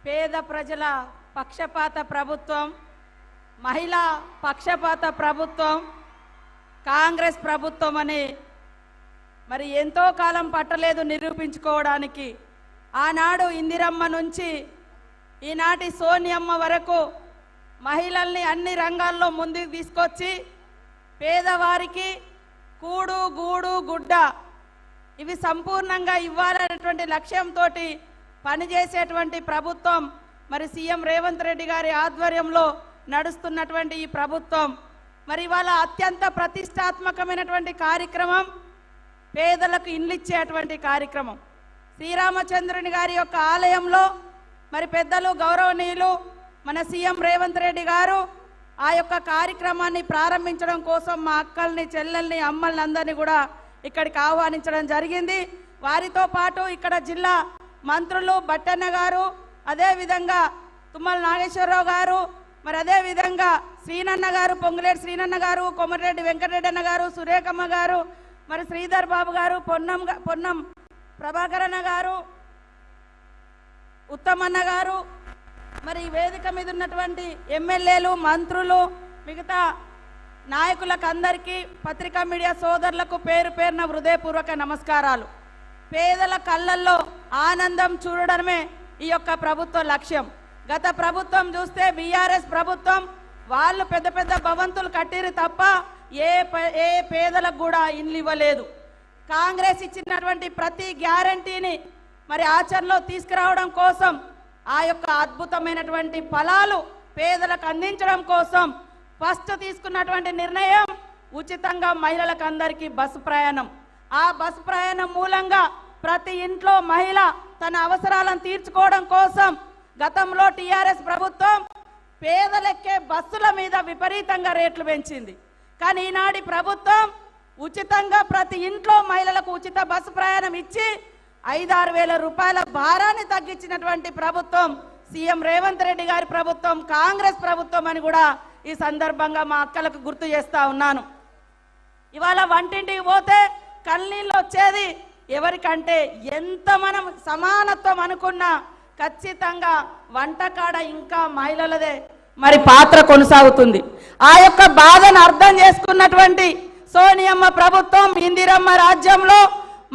పేద ప్రజల పక్షపాత ప్రభుత్వం, మహిళా పక్షపాత ప్రభుత్వం కాంగ్రెస్ ప్రభుత్వం అని మరి ఎంతో కాలం పట్టలేదు నిరూపించుకోవడానికి. ఆనాడు ఇందిరమ్మ నుంచి ఈనాటి సోనియమ్మ వరకు మహిళల్ని అన్ని రంగాల్లో ముందుకు తీసుకొచ్చి పేదవారికి కూడు గూడు గుడ్డ ఇవి సంపూర్ణంగా ఇవ్వాలనేటువంటి లక్ష్యంతో పనిచేసేటువంటి ప్రభుత్వం మరి సీఎం రేవంత్ రెడ్డి గారి ఆధ్వర్యంలో నడుస్తున్నటువంటి ఈ ప్రభుత్వం మరి ఇవాళ అత్యంత ప్రతిష్టాత్మకమైనటువంటి కార్యక్రమం పేదలకు ఇండ్లు ఇచ్చేటువంటి కార్యక్రమం. శ్రీరామచంద్రుని గారి యొక్క ఆలయంలో మరి పెద్దలు గౌరవనీయులు మన సీఎం రేవంత్ రెడ్డి గారు ఆ యొక్క కార్యక్రమాన్ని ప్రారంభించడం కోసం మా అక్కల్ని చెల్లెల్ని అమ్మల్ని అందరినీ కూడా ఇక్కడికి ఆహ్వానించడం జరిగింది. వారితో పాటు ఇక్కడ జిల్లా మంత్రులు బట్టన్న గారు, అదేవిధంగా తుమ్మల నాగేశ్వరరావు గారు, మరి అదేవిధంగా శ్రీనన్న గారు, పొంగులేటి శ్రీనన్న గారు, కొమరెడ్డి వెంకటరెడ్డి అన్న గారు, సురేఖమ్మ గారు, మరి శ్రీధర్ బాబు గారు, పొన్నం ప్రభాకరన్న గారు, ఉత్తమన్న గారు, మరి వేదిక మీద ఉన్నటువంటి ఎమ్మెల్యేలు, మంత్రులు, మిగతా నాయకులకు అందరికీ, పత్రికా మీడియా సోదరులకు పేరు పేరున హృదయపూర్వక నమస్కారాలు. పేదల కళ్ళల్లో ఆనందం చూడడమే ఈ యొక్క ప్రభుత్వ లక్ష్యం. గత ప్రభుత్వం చూస్తే బీఆర్ఎస్ ప్రభుత్వం వాళ్ళు పెద్ద పెద్ద భవంతులు కట్టిరు తప్ప ఏ పేదలకు కూడా ఇల్లు ఇవ్వలేదు. కాంగ్రెస్ ఇచ్చినటువంటి ప్రతి గ్యారంటీని మరి ఆచరణలో తీసుకురావడం కోసం ఆ యొక్క అద్భుతమైనటువంటి ఫలాలు పేదలకు అందించడం కోసం ఫస్ట్ తీసుకున్నటువంటి నిర్ణయం ఉచితంగా మహిళలకు అందరికీ బస్సు ప్రయాణం. ఆ బస్సు ప్రయాణం మూలంగా ప్రతి ఇంట్లో మహిళ తన అవసరాలను తీర్చుకోవడం కోసం గతంలో టీఆర్ఎస్ ప్రభుత్వం పేదలెక్కే బస్సుల మీద విపరీతంగా రేట్లు పెంచింది. కానీ ఈనాటి ప్రభుత్వం ఉచితంగా ప్రతి ఇంట్లో మహిళలకు ఉచిత బస్సు ప్రయాణం ఇచ్చి 5-6 వేల రూపాయల భారాన్ని తగ్గించినటువంటి ప్రభుత్వం సీఎం రేవంత్ రెడ్డి గారి ప్రభుత్వం, కాంగ్రెస్ ప్రభుత్వం అని కూడా ఈ సందర్భంగా మా అక్కలకు గుర్తు చేస్తా ఉన్నాను. ఇవాళ వంటింటికి పోతే కన్నీళ్ళు వచ్చేది ఎవరికంటే ఎంత మనం సమానత్వం అనుకున్నా ఖచ్చితంగా వంటకాడ ఇంకా మహిళలదే మరి పాత్ర కొనసాగుతుంది. ఆ యొక్క బాధను అర్థం చేసుకున్నటువంటి సోనియమ్మ ప్రభుత్వం, ఇందిరమ్మ రాజ్యంలో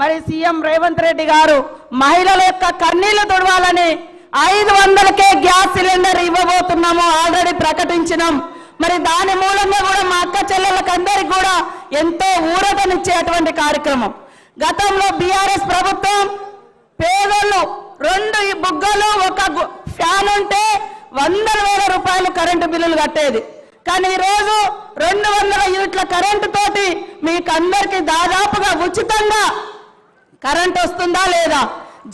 మరి సీఎం రేవంత్ రెడ్డి గారు మహిళల యొక్క కన్నీళ్లు తుడవాలని 500కే గ్యాస్ సిలిండర్ ఇవ్వబోతున్నాము ఆల్రెడీ ప్రకటించినాం. మరి దాని మూలంగా కూడా మా అక్క చెల్లెళ్ళకి అందరికి కూడా ఎంతో ఊరటనిచ్చేటువంటి కార్యక్రమం. గతంలో బీఆర్ఎస్ ప్రభుత్వం పేదలు 2 బుగ్గలు 1 ఫ్యాన్ ఉంటే 100,000 రూపాయలు కరెంటు బిల్లులు కట్టేది. కానీ ఈరోజు 200 యూనిట్ల కరెంటు తోటి మీకు అందరికి దాదాపుగా ఉచితంగా కరెంట్ వస్తుందా లేదా,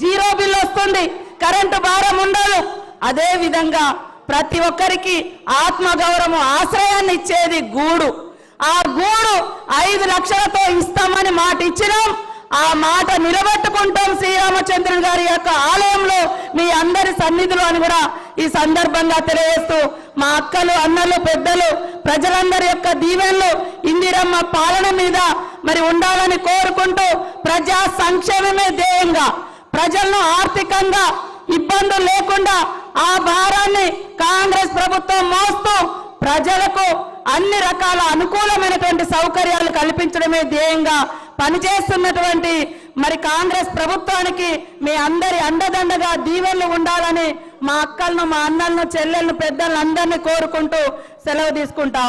జీరో బిల్ వస్తుంది, కరెంటు భారం ఉండదు. అదే విధంగా ప్రతి ఒక్కరికి ఆత్మగౌరవం ఆశ్రయాన్ని ఇచ్చేది గూడు. ఆ గూడు 5 లక్షలతో ఇస్తామని మాట ఇచ్చినాం. ఆ మాట నిలబెట్టుకుంటాం శ్రీరామచంద్రుని గారి యొక్క ఆలయంలో మీ అందరి సన్నిధిలో అని కూడా ఈ సందర్భంగా తెలియజేస్తూ మా అక్కలు, అన్నలు, పెద్దలు, ప్రజలందరి యొక్క దీవెనలు ఇందిరమ్మ పాలన మీద మరి ఉండాలని కోరుకుంటూ ప్రజా సంక్షేమమే ధ్యేయంగా ప్రజలను ఆర్థికంగా ఇబ్బందులు లేకుండా ఆ భారాన్ని కాంగ్రెస్ ప్రభుత్వం మోస్తూ ప్రజలకు అన్ని రకాల అనుకూలమైనటువంటి సౌకర్యాలు కల్పించడమే ధ్యేయంగా పనిచేస్తున్నటువంటి మరి కాంగ్రెస్ ప్రభుత్వానికి మీ అందరి అండదండగా దీవెనలు ఉండాలని మా అక్కలను, మా అన్నలను, చెల్లెలను, పెద్దలను అందరినీ కోరుకుంటూ సెలవు తీసుకుంటా